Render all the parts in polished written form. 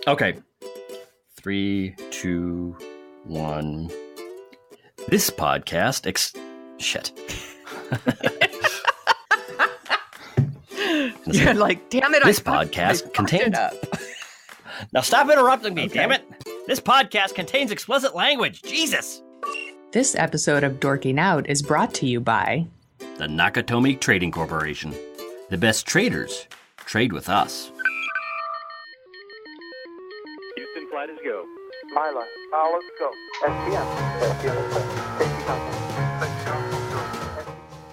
Okay. 3, 2, 1. This podcast shit. You're like, damn it! This podcast contains. Now stop interrupting me, damn it! This podcast contains explicit language. Jesus. This episode of Dorking Out is brought to you by The Nakatomi Trading Corporation. The best traders trade with us. Houston, flight is go. Mila, let's go.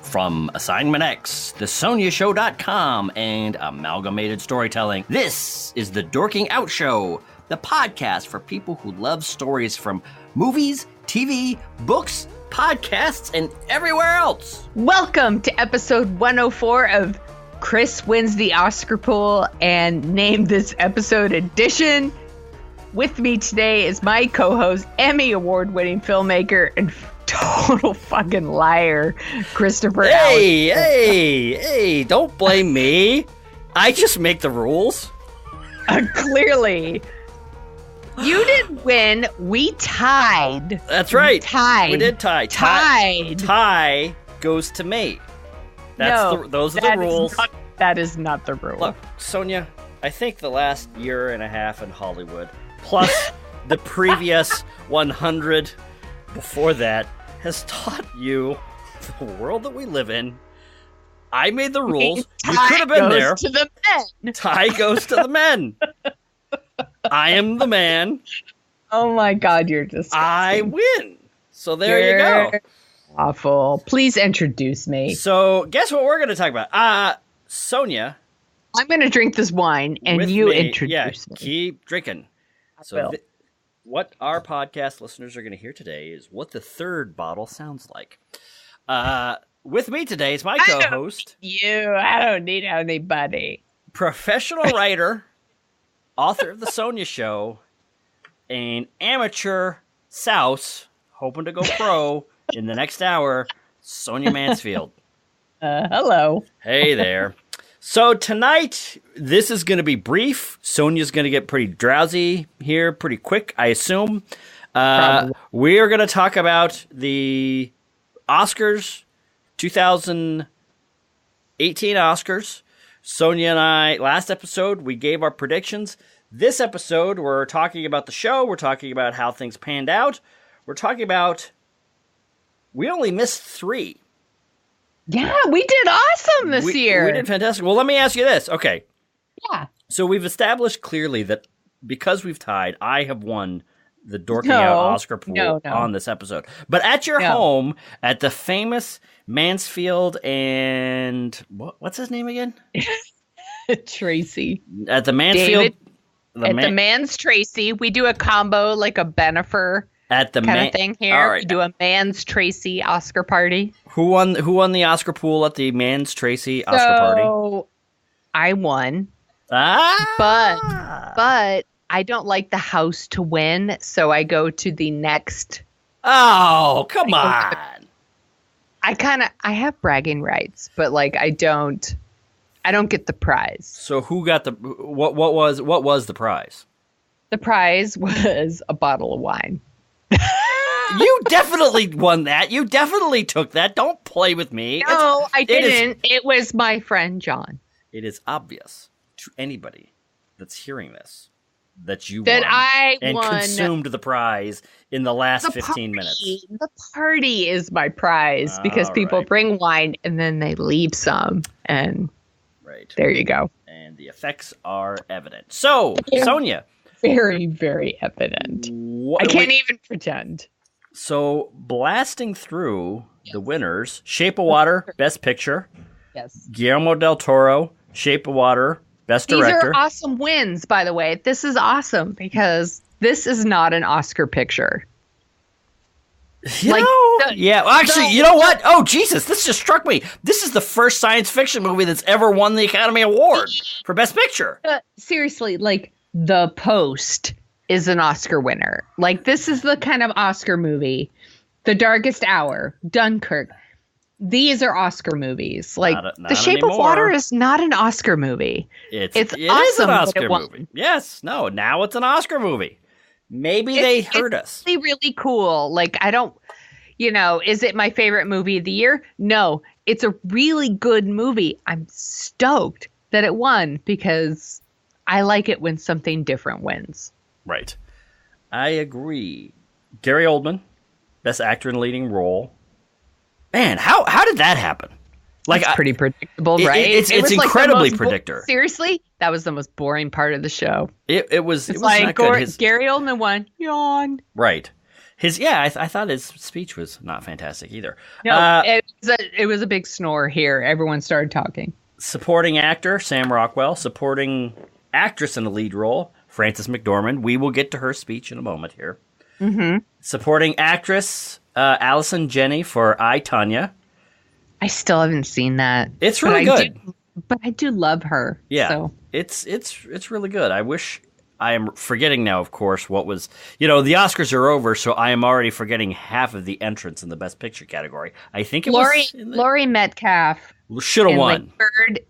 From Assignment X, the SoniaShow.com, and Amalgamated Storytelling, this is the Dorking Out Show, the podcast for people who love stories from movies, TV, books, podcasts, and everywhere else. Welcome to episode 104 of Chris Wins the Oscar Pool and Name This Episode Edition. With me today is my co-host, Emmy Award-winning filmmaker and total fucking liar, Christopher Allen. Hey, don't blame me. I just make the rules. Clearly. You didn't win. We tied. That's right. We did tie. Tie goes to me. Those are the rules. That is not the rule. Look, Sonia, I think the last year and a half in Hollywood, plus the previous 100 before that, has taught you the world that we live in. I made the rules. You could have been there. To the men. Tie goes to the men. I am the man. Oh my God, you're disgusting. I win. So there you go. Awful. Please introduce me. So guess what we're going to talk about? Sonia. I'm going to drink this wine and you introduce me. Keep drinking. What our podcast listeners are going to hear today is what the third bottle sounds like. With me today is my co-host. I don't need anybody. Professional writer, author of The Sonia Show, and amateur souse, hoping to go pro in the next hour, Sonia Mansfield. Hello. Hey there. So tonight, this is going to be brief. Sonia's going to get pretty drowsy here pretty quick, I assume. We are going to talk about the Oscars, 2018 Oscars. Sonia and I, last episode, we gave our predictions. This episode, we're talking about the show. We're talking about how things panned out. We're talking about, we only missed 3. Yeah, we did awesome this year. We did fantastic. Well, let me ask you this. Okay. Yeah. So we've established clearly that because we've tied, I have won the Dorking Out Oscar pool on this episode. But at your home, at the famous Mansfield and what's his name again? Tracy. At the Mansfield. David, the Man's Tracy. We do a combo like a Benifer at the kind of thing here. All right. We do a Man's Tracy Oscar party. Who won the Oscar pool at the Man's Tracy Oscar party? I won. But I don't like the house to win, so I go to the next. Oh, come on. I have bragging rights, but like I don't get the prize. So who got the what was the prize? The prize was a bottle of wine. You definitely won that. You definitely took that. Don't play with me. No, I didn't. It was my friend John. It is obvious to anybody that's hearing this that you won and consumed the prize in the last 15 minutes. The party is my prize because people bring wine and then they leave some. And there you go. And the effects are evident. So, Sonia. Very, very evident. I can't even pretend. So, blasting through the winners, Shape of Water, Best Picture. Yes. Guillermo del Toro, Shape of Water, Best Director. These are awesome wins, by the way. This is awesome because this is not an Oscar picture. You know what? Oh, Jesus, this just struck me. This is the first science fiction movie that's ever won the Academy Award for Best Picture. Seriously, like, The Post is an Oscar winner. Like, this is the kind of Oscar movie. The Darkest Hour, Dunkirk. these are Oscar movies. Like Not The Shape anymore. of Water is not an Oscar movie. It It's is awesome an that Oscar it won. movie. Yes. No, now it's an Oscar movie. Maybe they heard us. It's really cool. Like, I don't, is it my favorite movie of the year? No, it's a really good movie. I'm stoked that it won because I like it when something different wins. Right. I agree. Gary Oldman, Best Actor in Leading Role. Man, how did that happen? Like, It's pretty predictable, right? It's was like incredibly the most predictor. Seriously, that was the most boring part of the show. It was Like not good. Gary Oldman won. Yawn. Right. I thought his speech was not fantastic either. No, it was a big snore here. Everyone started talking. Supporting actor, Sam Rockwell. Supporting actress in the lead role, Frances McDormand. We will get to her speech in a moment here. Mm-hmm. Supporting actress, Allison Janney for I, Tonya. I still haven't seen that. It's really good. But I do love her. Yeah, so. it's really good. I wish I am forgetting now, of course, what was, the Oscars are over, so I am already forgetting half of the entrants in the Best Picture category. I think it was Laurie Metcalf. Should have won. Lake Bird,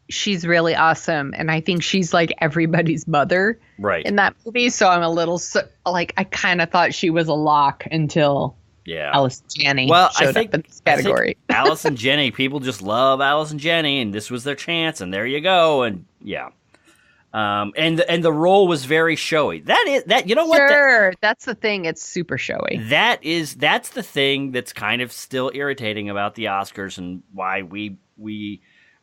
she's really awesome, and I think she's like everybody's mother in that movie. So I'm a little I kind of thought she was a lock until Allison Janney showed up in this category. Allison Janney, people just love Allison Janney, and this was their chance, and there you go, and yeah. And the role was very showy. You know what? Sure, that's the thing. It's super showy. That's the thing that's kind of still irritating about the Oscars and why we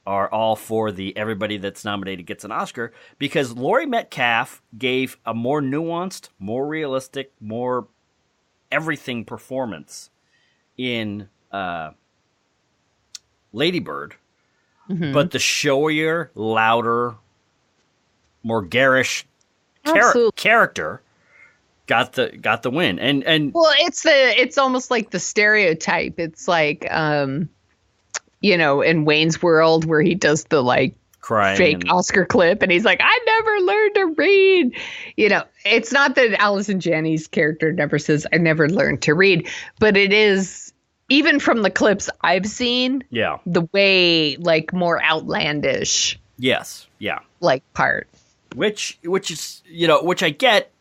are all for the everybody that's nominated gets an Oscar, because Laurie Metcalf gave a more nuanced, more realistic, more everything performance in Lady Bird, but the showier, louder, more garish character got the win. And well, it's almost like the stereotype. It's like in Wayne's World where he does the like crying fake Oscar clip and he's like, I never learned to read. It's not that Allison Janney's character never says I never learned to read, but it is, even from the clips I've seen, the way like more outlandish like part. Which is, which I get,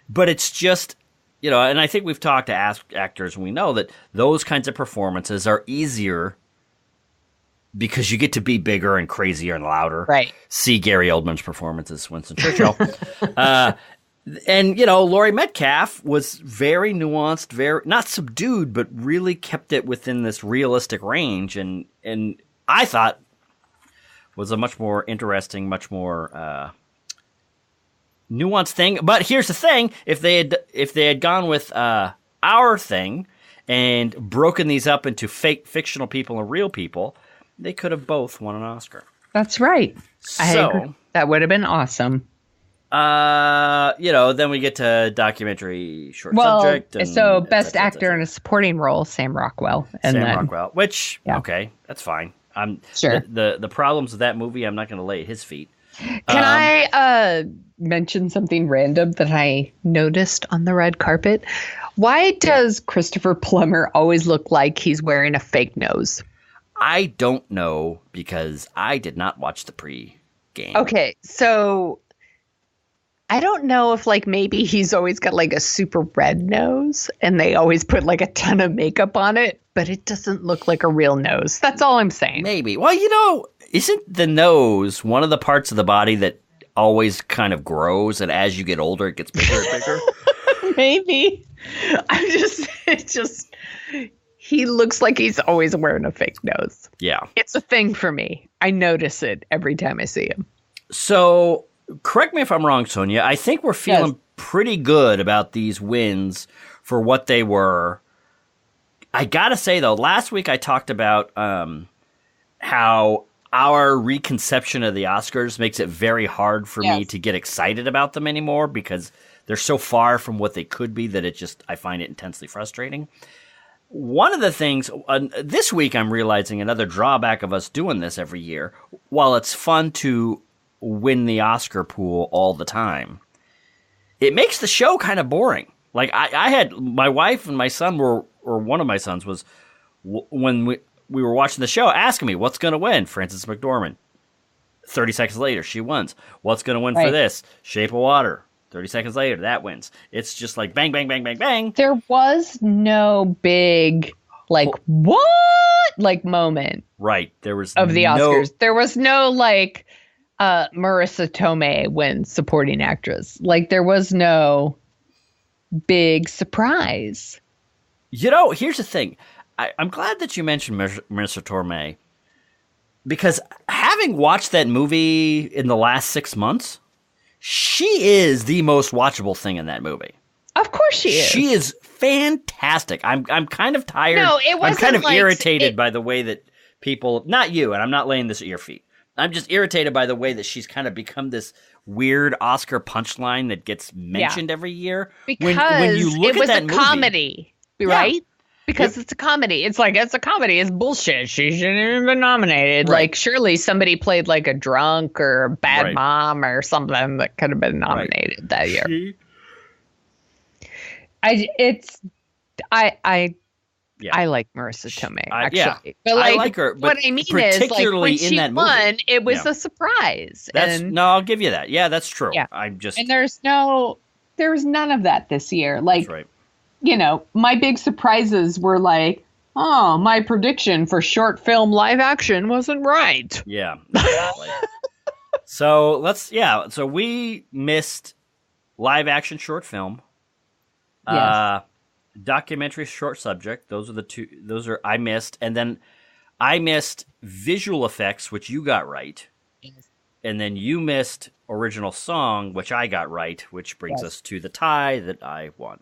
but it's just, and I think we've talked to actors and we know that those kinds of performances are easier because you get to be bigger and crazier and louder. Right. See Gary Oldman's performance as Winston Churchill. And, Laurie Metcalf was very nuanced, very, not subdued, but really kept it within this realistic range. And I thought was a much more interesting, much more nuanced thing. But here's the thing: if they had gone with our thing and broken these up into fake fictional people and real people, they could have both won an Oscar. That's right. I agree. That would have been awesome. Then we get to documentary short subject. And so best actor in a supporting role, Sam Rockwell. Rockwell, which okay, that's fine. I'm sure the problems with that movie, I'm not going to lay at his feet. Can I mention something random that I noticed on the red carpet? Why does Christopher Plummer always look like he's wearing a fake nose? I don't know, because I did not watch the pre-game. Okay, so I don't know if like maybe he's always got like a super red nose and they always put like a ton of makeup on it, but it doesn't look like a real nose. That's all I'm saying. Maybe. Well, isn't the nose one of the parts of the body that always kind of grows, and as you get older it gets bigger and bigger? Maybe. He looks like he's always wearing a fake nose. Yeah. It's a thing for me. I notice it every time I see him. So, correct me if I'm wrong, Sonia. I think we're feeling pretty good about these wins for what they were. I gotta say, though, last week I talked about how our reconception of the Oscars makes it very hard for me to get excited about them anymore, because they're so far from what they could be that I find it intensely frustrating. One of the things, this week I'm realizing another drawback of us doing this every year, while it's fun to win the Oscar pool all the time, it makes the show kind of boring. Like I had, my wife and my son or one of my sons was, when we were watching the show asking me, what's going to win? Frances McDormand. 30 seconds later, she wins. What's going to win for this? Shape of Water. 30 seconds later, that wins. It's just like bang, bang, bang, bang, bang. There was no big, like, what? Like, moment. Right. There was of the Oscars. There was no, like, Marissa Tomei wins supporting actress. Like, there was no big surprise. You know, here's the thing. I'm glad that you mentioned Marissa Tomei, because having watched that movie in the last 6 months, she is the most watchable thing in that movie. Of course she is. She is fantastic. I'm kind of tired. No, it wasn't. I'm kind of like, irritated by the way that people, not you, and I'm not laying this at your feet. I'm just irritated by the way that she's kind of become this weird Oscar punchline that gets mentioned every year. Because when you look it was at that a movie, comedy, right? Because it's a comedy. It's like, it's a comedy. It's bullshit. She shouldn't even been nominated. Right. Like, surely somebody played like a drunk or a bad mom or something that could have been nominated that year. I like Marissa Tomei, actually. But like, I like her. But what I mean is, like, when she that movie, won, it was a surprise. No, I'll give you that. Yeah, that's true. Yeah. I'm just. And there was none of that this year. Like, that's right. You know, my big surprises were like, oh, my prediction for short film live action wasn't right. Yeah. Exactly. So we missed live action short film. Yes. Documentary short subject. Those are the two. I missed. And then I missed visual effects, which you got right. Yes. And then you missed original song, which I got right, which brings us to the tie that I won.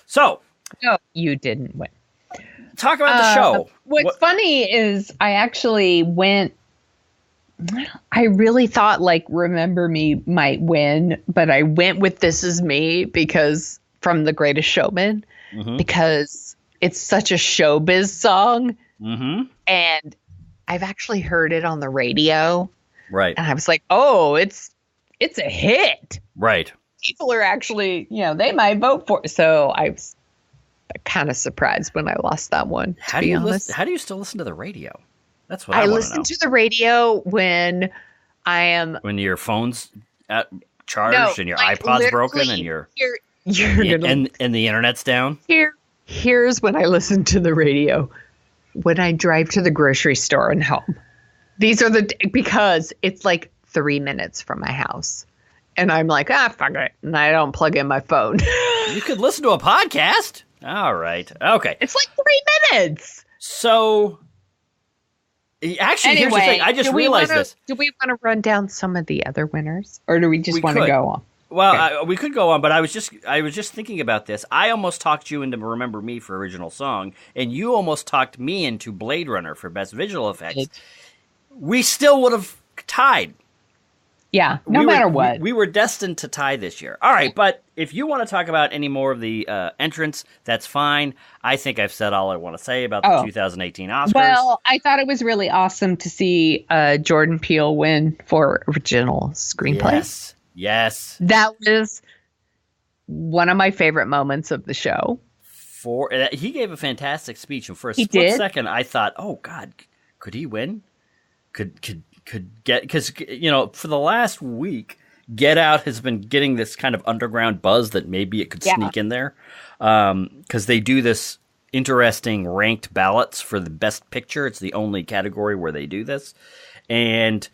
So. No, you didn't win. Talk about the show. What's funny is I actually I really thought like Remember Me might win, but I went with This Is Me because from The Greatest Showman, because it's such a showbiz song. Mm-hmm. And I've actually heard it on the radio. Right. And I was like, oh, it's a hit. Right. People are actually, they might vote for it. So I was kind of surprised when I lost that one, to be honest. How do you still listen to the radio? That's what I want to know. listen to the radio when I am... When your phone's charged and your iPod's broken and and the internet's down? Here's when I listen to the radio. When I drive to the grocery store and home. Because it's like 3 minutes from my house. And I'm like, fuck it. And I don't plug in my phone. You could listen to a podcast. All right. Okay. It's like 3 minutes. So, actually, here's the thing. I just realized this. Do we want to run down some of the other winners? Or do we just want to go on? Well, we could go on, but I was just thinking about this. I almost talked you into Remember Me for original song, and you almost talked me into Blade Runner for best visual effects. We still would have tied. Yeah, no matter what. We were destined to tie this year. All right, but if you want to talk about any more of the entrants, that's fine. I think I've said all I want to say about the 2018 Oscars. Well, I thought it was really awesome to see Jordan Peele win for original screenplay. Yes. That was one of my favorite moments of the show. He gave a fantastic speech, and for a split second, I thought, oh, God, could he win? Could get, because for the last week, Get Out has been getting this kind of underground buzz that maybe it could sneak in there, because they do this interesting ranked ballots for the best picture. It's the only category where they do this, and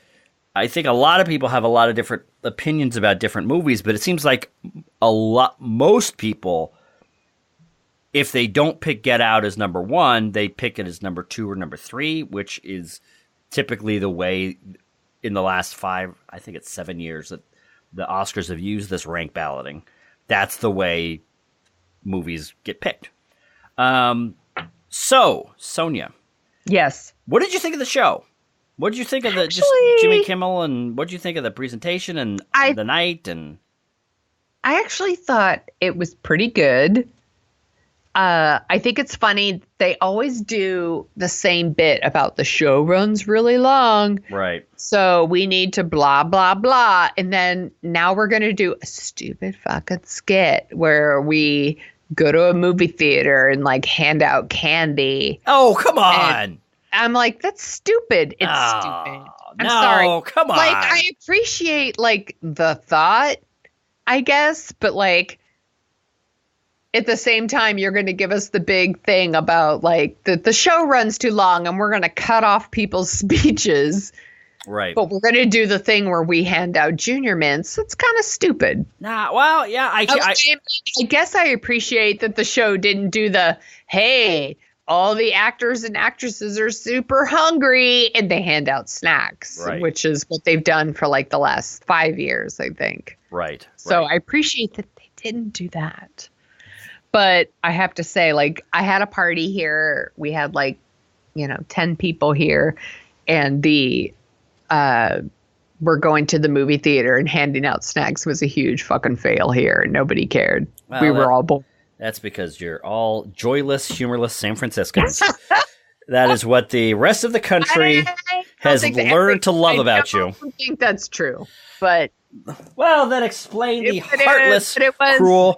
I think a lot of people have a lot of different opinions about different movies, but it seems like most people, if they don't pick Get Out as number one, they pick it as number 2 or number 3, which is typically the way in the last 7 years that the Oscars have used this rank balloting. That's the way movies get picked. So, Sonia. Yes. What did you think of the show? What did you think of just Jimmy Kimmel, and what did you think of the presentation and the night? And I actually thought it was pretty good. I think it's funny. They always do the same bit about the show runs really long. Right. So we need to blah, blah, blah. And then now we're going to do a stupid fucking skit where we go to a movie theater and like hand out candy. Oh, come on. I'm like, that's stupid. It's stupid. I'm sorry. Come on. Like, I appreciate like the thought, I guess, but like at the same time, you're going to give us the big thing about like the show runs too long and we're going to cut off people's speeches. Right. But we're going to do the thing where we hand out junior mints. It's kind of stupid. Nah, well, yeah. I guess I appreciate that the show didn't do the, hey, all the actors and actresses are super hungry and they hand out snacks, right. which is what they've done for like the last 5 years, I think. Right. So I appreciate that they didn't do that. But I have to say, like, I had a party here. We had like, 10 people here, and we're going to the movie theater and handing out snacks was a huge fucking fail here, and nobody cared. Well, we were all bored. That's because you're all joyless, humorless San Franciscans. That is what the rest of the country has learned to love about you. I don't think that's true, but... Well, then explain the heartless, cruel...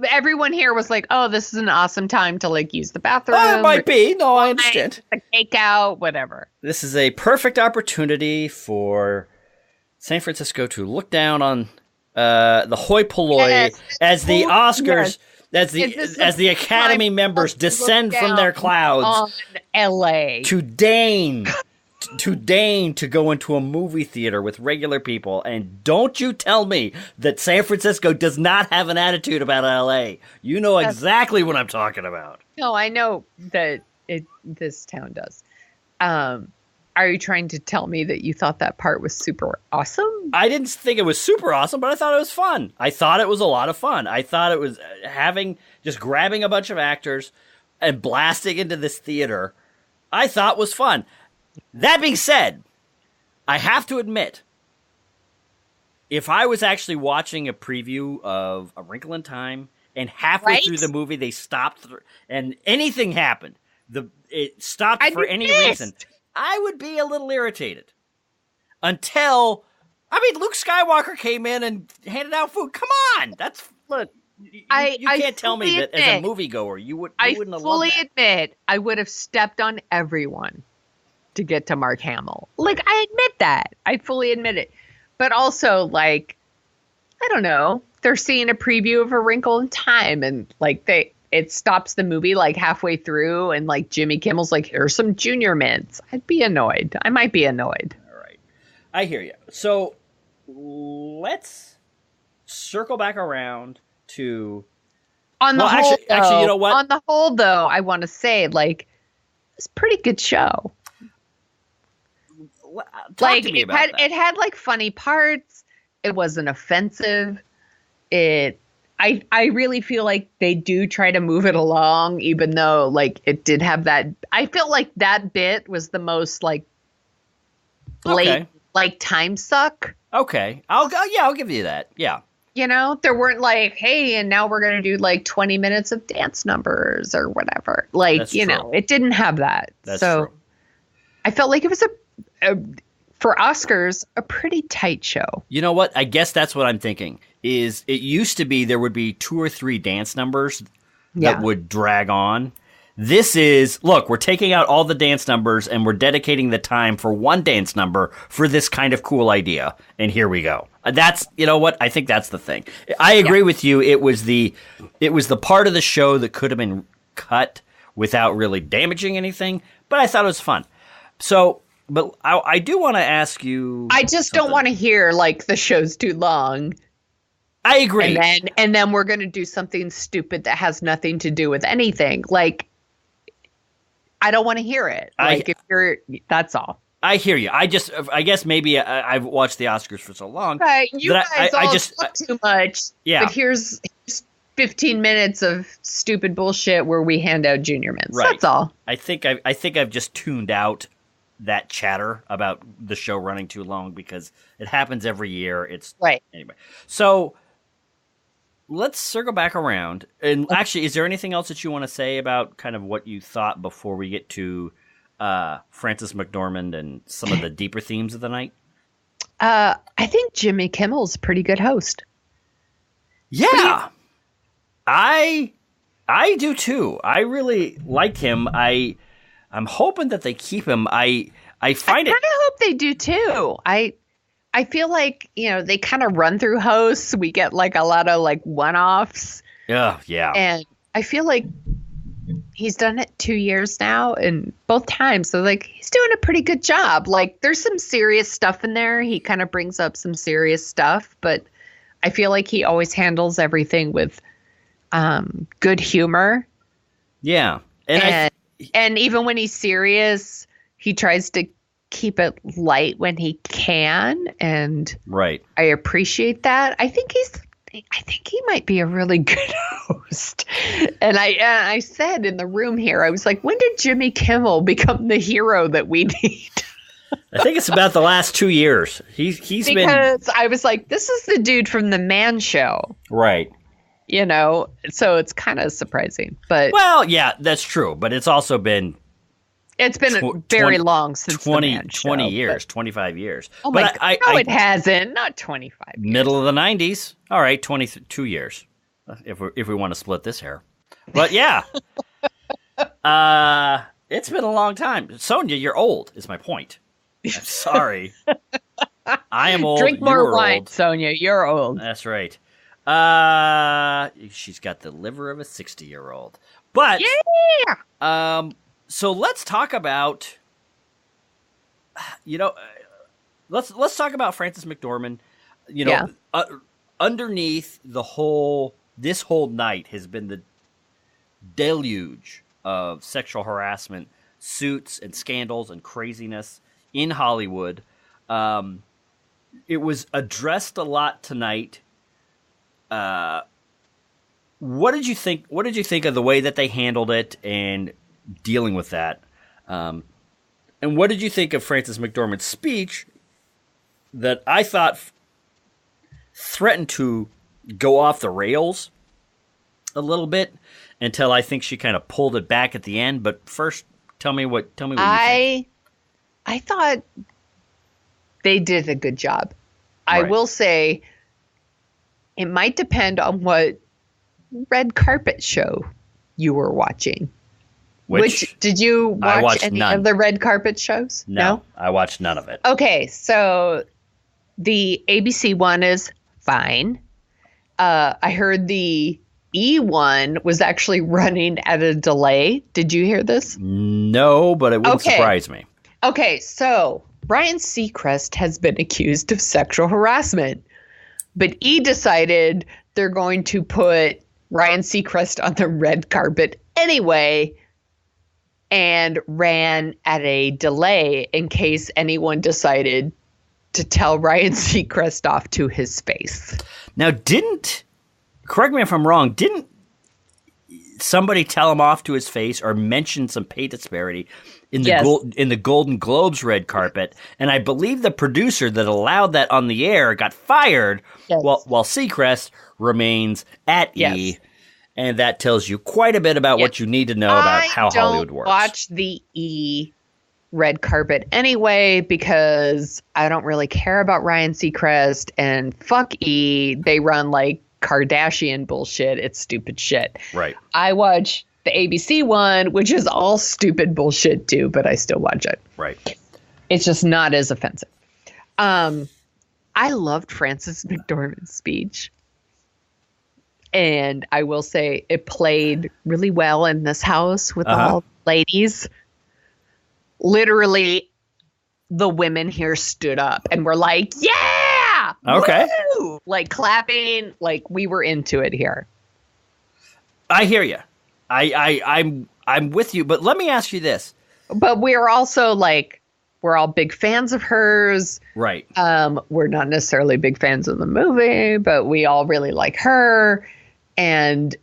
everyone here was like, oh, this is an awesome time to, like, use the bathroom. Oh, it might be. No, I understand. The cake out, whatever. This is a perfect opportunity for San Francisco to look down on the hoi polloi as the Oscars... As the Academy members descend from their clouds on LA to deign to go into a movie theater with regular people. And don't you tell me that San Francisco does not have an attitude about LA. You know exactly what I'm talking about. No, I know that this town does. Are you trying to tell me that you thought that part was super awesome? I didn't think it was super awesome, but I thought it was fun. I thought it was a lot of fun. I thought it was just grabbing a bunch of actors and blasting into this theater, I thought was fun. That being said, I have to admit, if I was actually watching a preview of A Wrinkle in Time and halfway through the movie they stopped and anything happened, it stopped for any reason, I would be a little irritated. Until, Luke Skywalker came in and handed out food. Come on! Look, you can't tell me that as a moviegoer, you wouldn't have loved that. I fully admit I would have stepped on everyone to get to Mark Hamill. Like, I admit that. I fully admit it. But also, like, I don't know. They're seeing a preview of A Wrinkle in Time, and, like, it stops the movie like halfway through, and like Jimmy Kimmel's like, here's some junior mints. I'd be annoyed. I might be annoyed. All right. I hear you. So let's circle back around to... Actually, you know what? On the whole, though, I want to say, like, it's a pretty good show. Talk to me about that. It had like funny parts. It wasn't offensive. I really feel like they do try to move it along, even though like it did have that. I felt like that bit was the most like blatant, like time suck. Okay, I'll give you that. Yeah, there weren't like, hey, and now we're gonna do like 20 minutes of dance numbers or whatever. Like, That's true. It didn't have that. That's so true. I felt like it was for Oscars, a pretty tight show. You know what? I guess that's what I'm thinking. Is it used to be there would be 2 or 3 dance numbers that would drag on. This is, look, we're taking out all the dance numbers and we're dedicating the time for one dance number for this kind of cool idea. And here we go. That's, you know what? I think that's the thing. I agree with you. It was the part of the show that could have been cut without really damaging anything, but I thought it was fun. So, but I do want to ask you. I just don't want to hear like the show's too long. I agree. And then we're going to do something stupid that has nothing to do with anything. Like, I don't want to hear it. Like, that's all. I hear you. I guess maybe I've watched the Oscars for so long. Right. You guys all talk too much. Yeah. But here's 15 minutes of stupid bullshit where we hand out junior mints. Right. That's all. I think I've just tuned out that chatter about the show running too long because it happens every year. It's right. Anyway. So let's circle back around. And actually, is there anything else that you want to say about kind of what you thought before we get to Frances McDormand and some of the deeper themes of the night? I think Jimmy Kimmel's a pretty good host. Yeah. I do too. I really liked him. I'm hoping that they keep him. I find I it. kind of hope they do too. I feel like, they kind of run through hosts. We get like a lot of like one-offs. Yeah. And I feel like he's done it 2 years now, and both times. So like he's doing a pretty good job. Like there's some serious stuff in there. He kind of brings up some serious stuff, but I feel like he always handles everything with good humor. Yeah. And even when he's serious, he tries to keep it light when he can, and right. I appreciate that. I think he might be a really good host. And I said in the room here, I was like, when did Jimmy Kimmel become the hero that we need? I think it's about the last 2 years. He's been, because I was like, this is the dude from the Man Show, right. So it's kind of surprising. But Well, yeah, that's true. But it's also been it's been very long since 20 the Man Show, 20 years, but, 25 years. Oh but my God, no, it hasn't. Not 25 years. Middle of the 90s. All right, 22 years. If we want to split this hair. But yeah. It's been a long time. Sonia, you're old, is my point. I'm sorry. I am old. Drink more you're wine, old. Sonia. You're old. That's right. She's got the liver of a 60-year-old. But Yeah. so let's talk about let's talk about Frances McDormand. Underneath this whole night has been the deluge of sexual harassment, suits and scandals and craziness in Hollywood. It was addressed a lot tonight. What did you think? What did you think of the way that they handled it and dealing with that? And what did you think of Frances McDormand's speech that I thought threatened to go off the rails a little bit until I think she kind of pulled it back at the end? But first, tell me what you think. I thought they did a good job. I Right. will say it might depend on what red carpet show you were watching. Which did you I watch watched any none. of the red carpet shows? No, I watched none of it. Okay, so the ABC one is fine. I heard the E one was actually running at a delay. Did you hear this? No, but it wouldn't Okay. surprise me. Okay, so Ryan Seacrest has been accused of sexual harassment, but E decided they're going to put Ryan Seacrest on the red carpet anyway and ran at a delay in case anyone decided to tell Ryan Seacrest off to his face. Now, correct me if I'm wrong, didn't somebody tell him off to his face or mention some pay disparity in the Yes. in the Golden Globes red carpet? And I believe the producer that allowed that on the air got fired Yes. while Seacrest remains at Yes. E. And that tells you quite a bit about what you need to know about how Hollywood works. I don't watch the E red carpet anyway because I don't really care about Ryan Seacrest, and fuck E. They run like Kardashian bullshit. It's stupid shit. Right. I watch the ABC one, which is all stupid bullshit too, but I still watch it. Right. It's just not as offensive. I loved Frances McDormand's speech. And I will say it played really well in this house with all the ladies. Literally, the women here stood up and were like, yeah! Okay. Woo! Like clapping, like we were into it here. I hear you. I'm with you, but let me ask you this. But we're also like, we're all big fans of hers. Right. We're not necessarily big fans of the movie, but we all really like her. And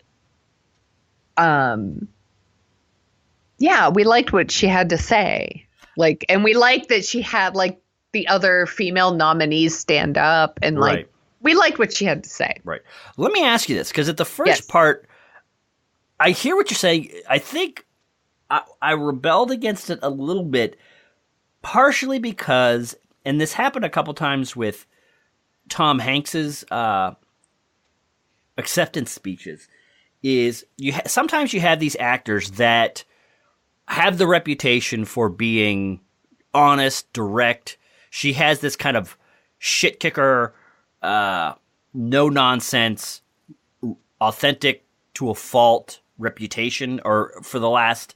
yeah, we liked what she had to say. Like, and we liked that she had like the other female nominees stand up and like Right. we liked what she had to say. Right. Let me ask you this, because at the first Yes. part, I hear what you're saying. I think I rebelled against it a little bit, partially because, and this happened a couple times with Tom Hanks's acceptance speeches, is sometimes you have these actors that have the reputation for being honest, direct. She has this kind of shit kicker, no nonsense, authentic to a fault reputation. Or for the last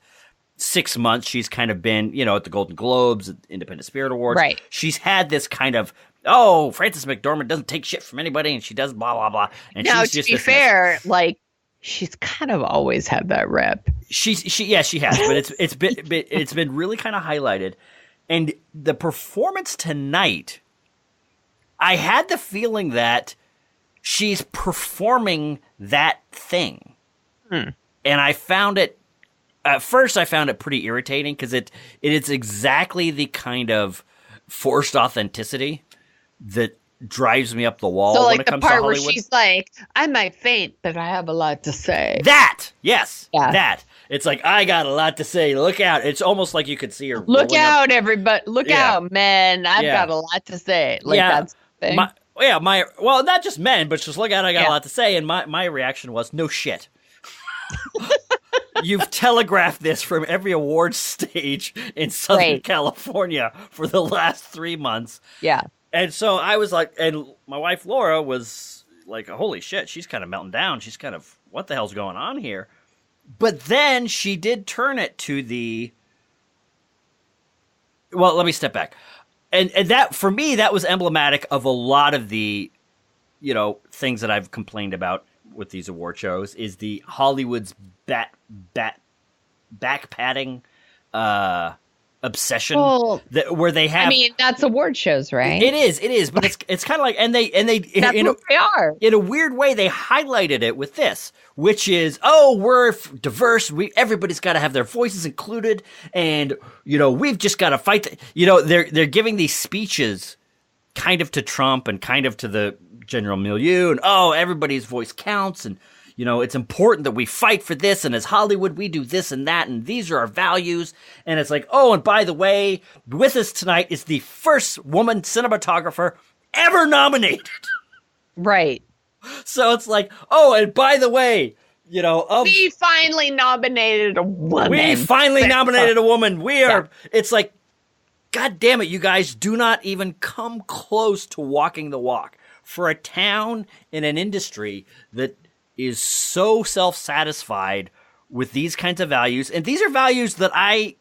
6 months, she's kind of been, at the Golden Globes, Independent Spirit Awards. Right. She's had this kind of, Frances McDormand doesn't take shit from anybody, and she does blah, blah, blah. And now, she's to just be fair, she's kind of always had that rep. She has, but it's been really kind of highlighted. And the performance tonight, I had the feeling that she's performing that thing. And I found it, at first I found it pretty irritating because it is exactly the kind of forced authenticity that drives me up the wall So, when it comes to Hollywood. Where she's like, I might faint, but I have a lot to say. That. It's like, I got a lot to say. Look out. It's almost like you could see her. Look out, everybody. Look out, men. I've got a lot to say. That's the thing. Well, not just men, but just look out, I got a lot to say. And my reaction was, no shit. You've telegraphed this from every awards stage in Southern California for the last 3 months. Yeah. And so I was like, and my wife Laura was like, holy shit, she's kind of melting down. She's kind of, what the hell's going on here? But then she did turn it to well, let me step back. And that, for me, that was emblematic of a lot of the, things that I've complained about with these award shows, is the Hollywood's back padding obsession, where they have. I mean, that's award shows, right? It is, but it's kind of like, and they that's what they are. In a weird way, they highlighted it with this, which is, we're diverse. Everybody's got to have their voices included, and we've just got to fight. They're giving these speeches, kind of to Trump and kind of to the general milieu, and everybody's voice counts, and it's important that we fight for this, and as Hollywood, we do this and that, and these are our values. And it's like, and by the way, with us tonight is the first woman cinematographer ever nominated. Right. So it's like, and by the way, we finally nominated a woman. We are, it's like, God damn it, you guys do not even come close to walking the walk. For a town in an industry that is so self-satisfied with these kinds of values, and these are values that I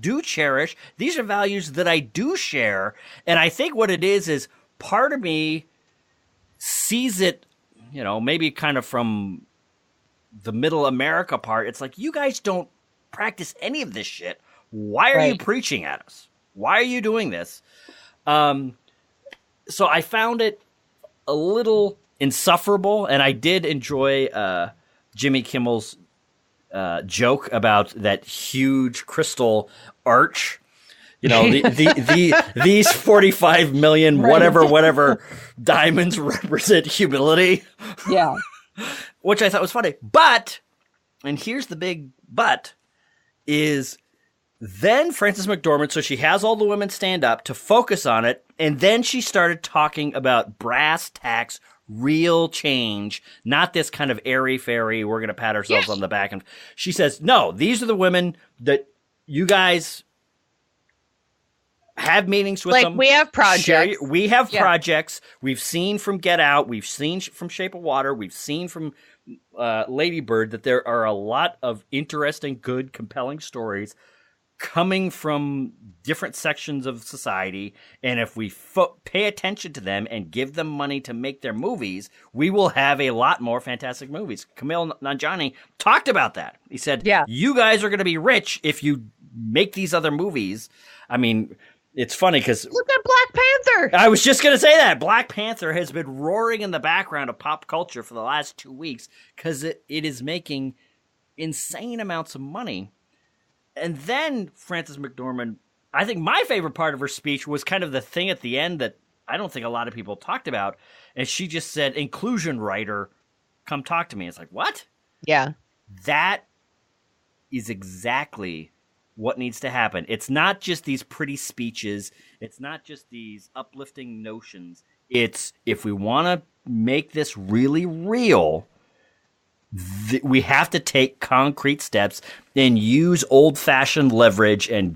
do cherish. These are values that I do share, and I think what it is part of me sees it, maybe kind of from the middle America part. It's like, you guys don't practice any of this shit. Why are you preaching at us? Why are you doing this? So I found it a little insufferable, and I did enjoy Jimmy Kimmel's joke about that huge crystal arch. These 45 million whatever diamonds represent humility. Yeah. Which I thought was funny. But, and here's the big but, is then Frances McDormand, so she has all the women stand up to focus on it, and then she started talking about brass tacks, real change, not this kind of airy-fairy, we're going to pat ourselves on the back. And she says, no, these are the women that you guys have meetings with them. We have projects. We have projects. We've seen from Get Out. We've seen from Shape of Water. We've seen from Lady Bird that there are a lot of interesting, good, compelling stories coming from different sections of society, and if we pay attention to them and give them money to make their movies, we will have a lot more fantastic movies. Kumail Nanjiani talked about that. He said, you guys are going to be rich if you make these other movies. I mean, it's funny because... Look at Black Panther! I was just going to say that. Black Panther has been roaring in the background of pop culture for the last 2 weeks because it is making insane amounts of money. And then Frances McDormand, I think my favorite part of her speech was kind of the thing at the end that I don't think a lot of people talked about. And she just said, inclusion writer, come talk to me. It's like, what? Yeah. That is exactly what needs to happen. It's not just these pretty speeches. It's not just these uplifting notions. It's, if we want to make this really real, we have to take concrete steps and use old-fashioned leverage and,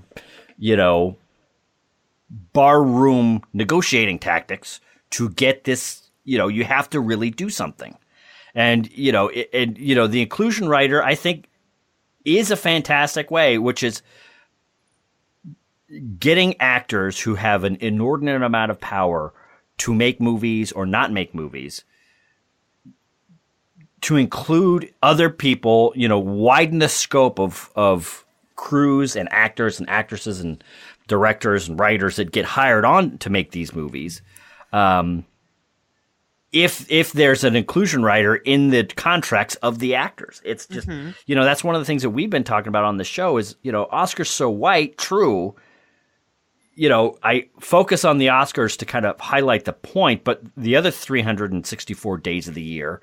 barroom negotiating tactics to get this. You have to really do something. And, the inclusion writer, I think, is a fantastic way, which is getting actors who have an inordinate amount of power to make movies or not make movies, to include other people, widen the scope of crews and actors and actresses and directors and writers that get hired on to make these movies. If there's an inclusion writer in the contracts of the actors, it's just, that's one of the things that we've been talking about on the show is, Oscars so white, true. I focus on the Oscars to kind of highlight the point, but the other 364 days of the year,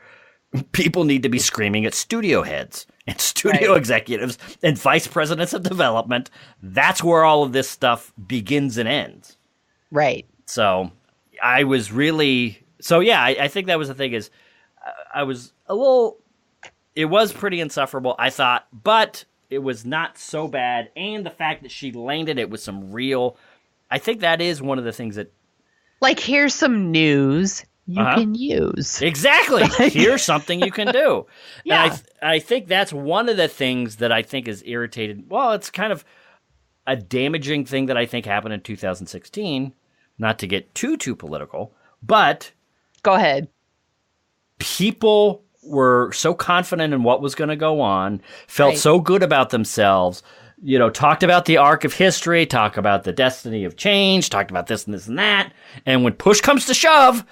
people need to be screaming at studio heads and studio executives and vice presidents of development. That's where all of this stuff begins and ends. Right. So I was really, I think that was the thing is I was it was pretty insufferable, I thought, but it was not so bad. And the fact that she landed it with some real, I think that is one of the things that, like, here's some news you can use. Exactly. Here's something you can do. Yeah. And I think that's one of the things that I think is irritated. Well, it's kind of a damaging thing that I think happened in 2016, not to get too political, but go ahead. People were so confident in what was going to go on, felt so good about themselves, talked about the arc of history, talked about the destiny of change, talked about this and this and that. And when push comes to shove,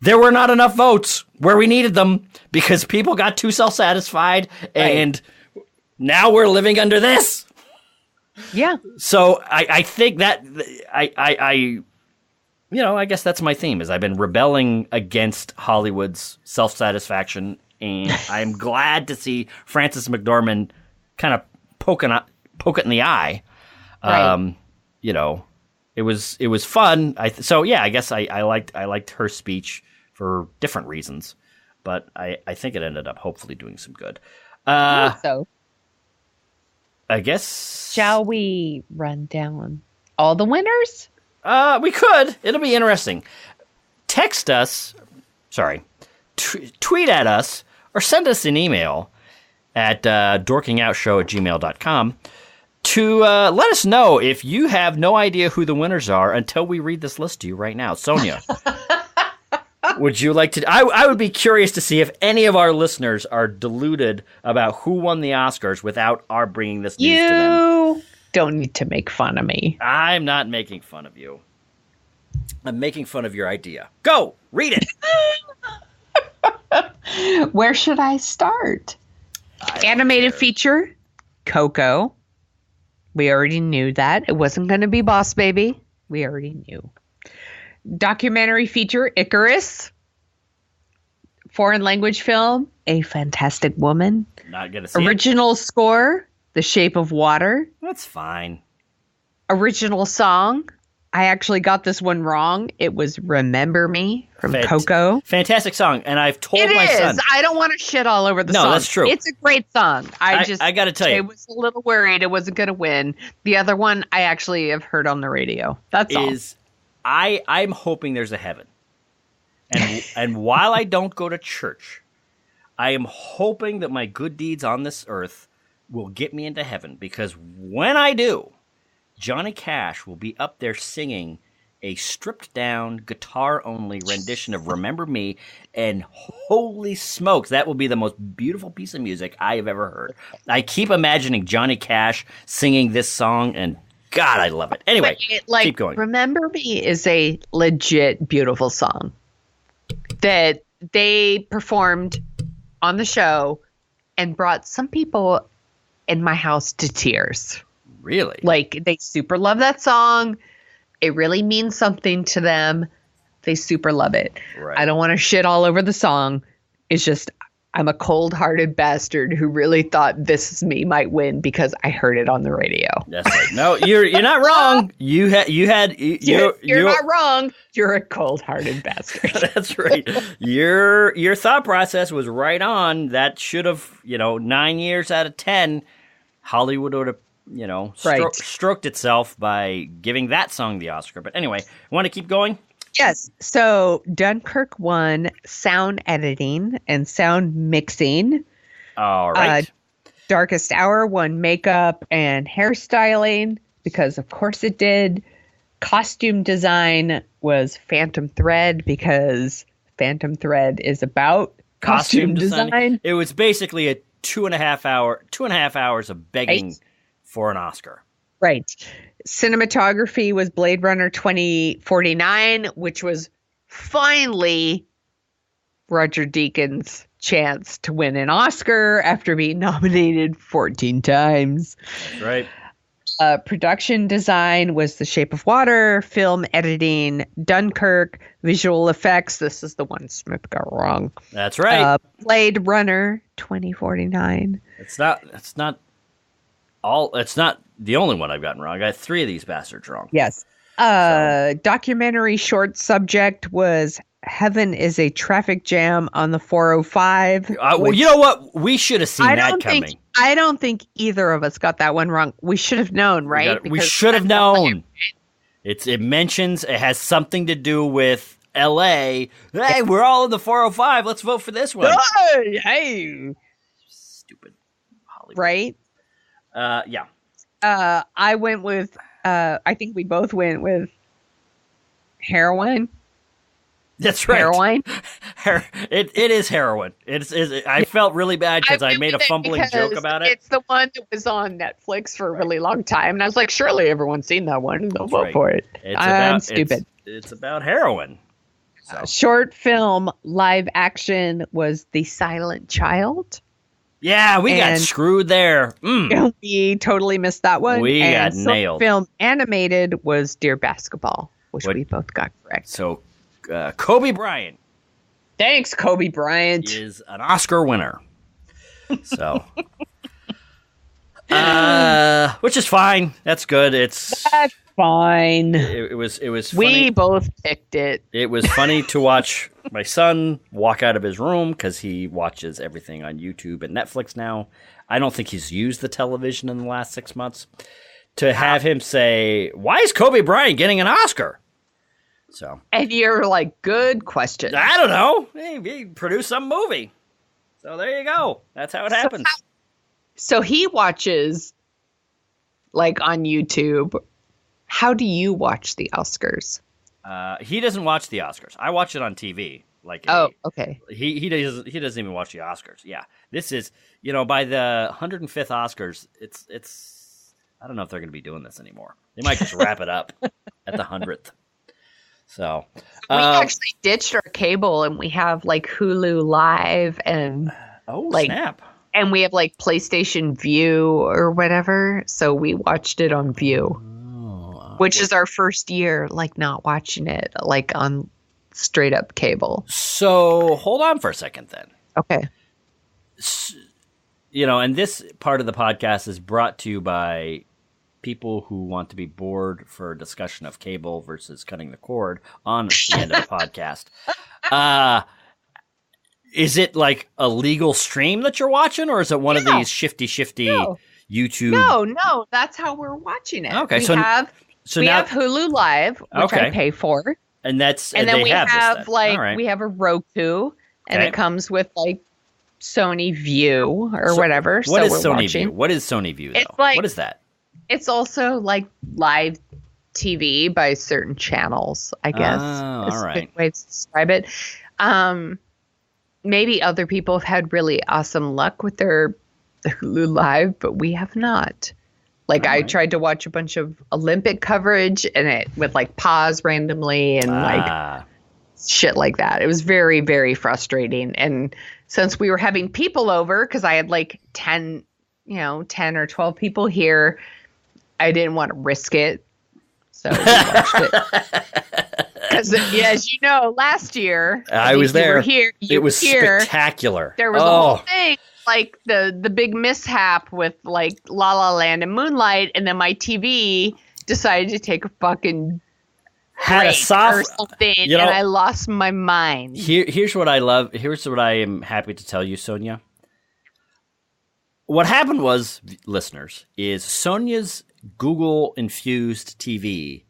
there were not enough votes where we needed them because people got too self-satisfied, and now we're living under this. Yeah. So I think that I guess that's my theme is I've been rebelling against Hollywood's self-satisfaction, and I'm glad to see Frances McDormand kind of poke it in the eye. Right. It was fun. I guess I liked her speech for different reasons, but I think it ended up hopefully doing some good. So I guess. Shall we run down all the winners? We could. It'll be interesting. Text us. Sorry. Tweet at us or send us an email at dorkingoutshow@gmail.com to let us know if you have no idea who the winners are until we read this list to you right now. Sonia, would you like to? I would be curious to see if any of our listeners are deluded about who won the Oscars without our bringing this news to them. You don't need to make fun of me. I'm not making fun of you. I'm making fun of your idea. Go, read it. Where should I start? Animated feature, Coco. We already knew that. It wasn't going to be Boss Baby. We already knew. Documentary feature, Icarus. Foreign language film, A Fantastic Woman. Not going to see Original score, The Shape of Water. That's fine. Original song, I actually got this one wrong. It was Remember Me from Coco. Fantastic song. And I've told it my is. son. I don't want to shit all over the song. No, that's true. It's a great song. I got to tell you. I was a little worried it wasn't going to win. The other one I actually have heard on the radio. That's all. I'm hoping there's a heaven. And while I don't go to church, I am hoping that my good deeds on this earth will get me into heaven. Because when I do, Johnny Cash will be up there singing a stripped-down, guitar-only rendition of Remember Me, and holy smokes, that will be the most beautiful piece of music I have ever heard. I keep imagining Johnny Cash singing this song, and God, I love it. Anyway, keep going. Remember Me is a legit beautiful song that they performed on the show and brought some people in my house to tears. Really? Like, they super love that song. It really means something to them. They super love it. Right. I don't want to shit all over the song. It's just, I'm a cold-hearted bastard who really thought This Is Me might win because I heard it on the radio. That's right. No, you're not wrong. You're not wrong. You're a cold-hearted bastard. That's right. Your thought process was right on. That should have, 9 years out of 10, Hollywood would have, stroked itself by giving that song the Oscar. But anyway, want to keep going? Yes. So Dunkirk won sound editing and sound mixing. All right. Darkest Hour won makeup and hairstyling because, of course, it did. Costume design was Phantom Thread because Phantom Thread is about costume design. It was basically a 2.5 hours of begging for an Oscar. Right. Cinematography was Blade Runner 2049, which was finally Roger Deakins' chance to win an Oscar after being nominated 14 times. That's right. Production design was The Shape of Water, film editing, Dunkirk, visual effects. This is the one Smith got wrong. That's right. Blade Runner 2049. It's not the only one I've gotten wrong. I got 3 of these bastards wrong. Yes. Documentary short subject was Heaven is a Traffic Jam on the 405. Well, you know what? We should have seen that coming. I don't think either of us got that one wrong. We should have known, right? We should have known. It has something to do with L.A. Hey, we're all in the 405. Let's vote for this one. Hey. Stupid Hollywood. Right? Yeah. I went with, I think we both went with heroin. That's right. Heroin. It is heroin. I felt really bad because I made a fumbling joke about it. It's the one that was on Netflix for a really long time. And I was like, surely everyone's seen that one. They'll vote for it. I'm stupid. It's about heroin. So. Short film live action was The Silent Child. Yeah, we got screwed there. We totally missed that one. We got nailed. Film animated was Dear Basketball, which we both got correct. So, Kobe Bryant. Thanks, Kobe Bryant. Is an Oscar winner. So, which is fine. That's good. That's fine. It was funny. We both picked it. It was funny to watch my son walk out of his room because he watches everything on YouTube and Netflix now. I don't think he's used the television in the last 6 months. To have him say, "Why is Kobe Bryant getting an Oscar?" So, and you're like, good question. I don't know. He produced some movie. So there you go. That's how it happens. So he watches like on YouTube. How do you watch the Oscars? He doesn't watch the Oscars. I watch it on TV. Okay. He doesn't even watch the Oscars. Yeah. This is, by the 105th Oscars, it's I don't know if they're going to be doing this anymore. They might just wrap it up at the 100th. So we actually ditched our cable and we have like Hulu Live and snap. And we have like PlayStation View or whatever. So we watched it on View, which is our first year like not watching it like on straight up cable. So hold on for a second then. Okay. And this part of the podcast is brought to you by people who want to be bored for a discussion of cable versus cutting the cord on the end of the podcast. Is it like a legal stream that you're watching, or is it one of these shifty YouTube? No, that's how we're watching it. Okay, we have Hulu Live, which I pay for, and then we have we have a Roku, and it comes with like Sony View or whatever. What is Sony View? What is Sony View? Though? What is that? It's also like live TV by certain channels, I guess. All right. A good way to describe it. Maybe other people have had really awesome luck with their Hulu Live, but we have not. Like I tried to watch a bunch of Olympic coverage and it would like pause randomly and like shit like that. It was very, very frustrating. And since we were having people over, because I had like 10 or 12 people here, I didn't want to risk it. So we watched it. Because as you know, last year I was there. You were here. It was spectacular. There was a whole thing, like the big mishap with like La La Land and Moonlight, and then my TV decided to take a fucking break or something, and I lost my mind. Here's what I love. Here's what I am happy to tell you, Sonia. What happened was, listeners, is Sonia's Google-infused TV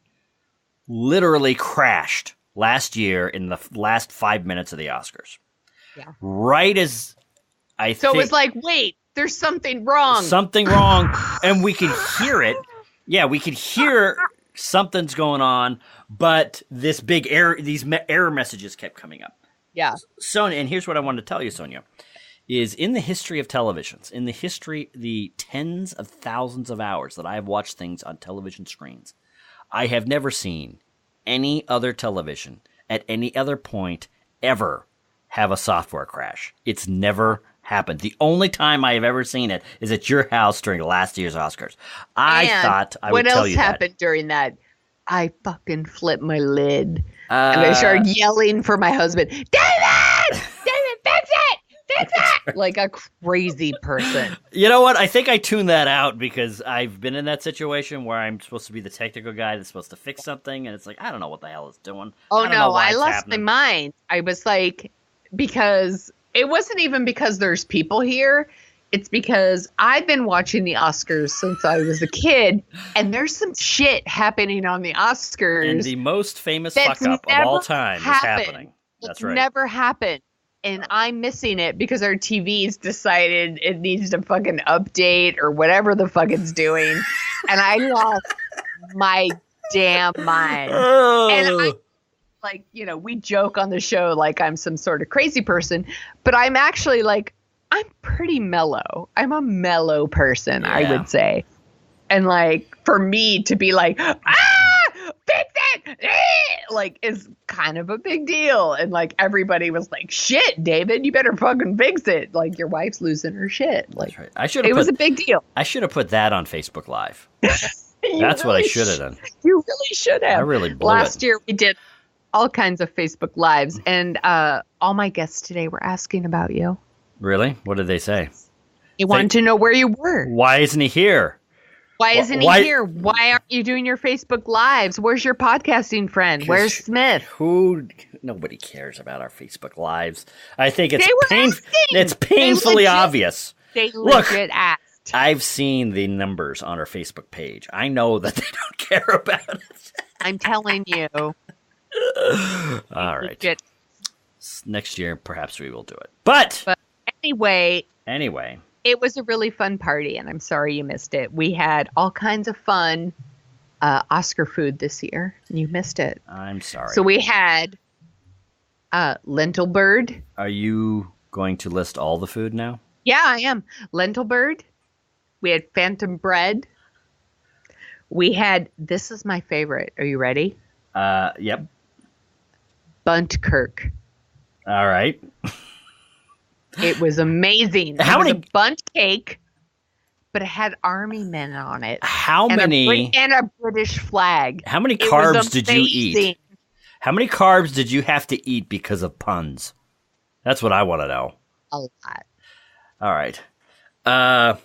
literally crashed last year in the last 5 minutes of the Oscars. Yeah. Right as So it was like, wait, there's something wrong. Something wrong. And we could hear it. Yeah, we could hear something's going on, but these error messages kept coming up. Yeah. Sonia, and here's what I wanted to tell you, Sonia, is in the history of televisions, the tens of thousands of hours that I have watched things on television screens, I have never seen any other television at any other point ever have a software crash. It's never happened. The only time I have ever seen it is at your house during last year's Oscars. I thought I would tell you that. What else happened during that? I fucking flipped my lid. And I started yelling for my husband, David! David, fix it! Fix it! Like a crazy person. You know what? I think I tuned that out because I've been in that situation where I'm supposed to be the technical guy that's supposed to fix something, and it's like, I don't know what the hell it's doing. Oh, no, I lost my mind. I was like, because it wasn't even because there's people here. It's because I've been watching the Oscars since I was a kid, and there's some shit happening on the Oscars. And the most famous fuck-up of all time is happening. That's right. Never happened. And I'm missing it because our TV's decided it needs to fucking update or whatever the fuck it's doing. And I lost my damn mind. Oh. And we joke on the show like I'm some sort of crazy person, but I'm actually like, I'm pretty mellow. I'm a mellow person, yeah. I would say. And like, for me to be like, fix it! Like, is kind of a big deal. And like, everybody was like, shit, David, you better fucking fix it. Like, your wife's losing her shit. Like, that's right. It was a big deal. I should have put that on Facebook Live. That's what I should have done. You really should have. I really blew Last year, we did all kinds of Facebook Lives. And all my guests today were asking about you. Really? What did they say? They wanted to know where you were. Why isn't he here? Why isn't he here? Why aren't you doing your Facebook Lives? Where's your podcasting friend? Where's Smith? Nobody cares about our Facebook Lives. I think it's painfully obvious. They legit asked. I've seen the numbers on our Facebook page. I know that they don't care about it. I'm telling you. All right. Next year, perhaps we will do it. But anyway. It was a really fun party, and I'm sorry you missed it. We had all kinds of fun Oscar food this year, and you missed it. I'm sorry. So we had lentil bird. Are you going to list all the food now? Yeah, I am. Lentil bird. We had phantom bread. We had, this is my favorite. Are you ready? Yep. Bunt Kirk. All right. It was amazing. It was a bundt cake, but it had army men on it. And a British flag. How many carbs did you eat? How many carbs did you have to eat because of puns? That's what I want to know. A lot. All right. A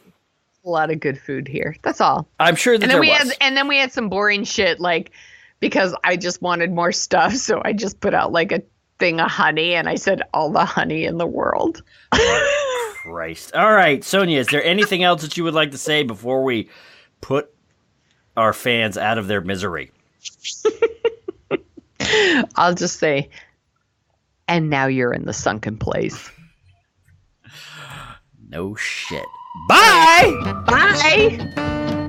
lot of good food here. That's all. I'm sure that there was. And then we had some boring shit, like, because I just wanted more stuff, so I just put out like a thing of honey, and I said all the honey in the world. Christ. All right, Sonia, is there anything else that you would like to say before we put our fans out of their misery? I'll just say, and now you're in the sunken place. No shit. Bye! Bye!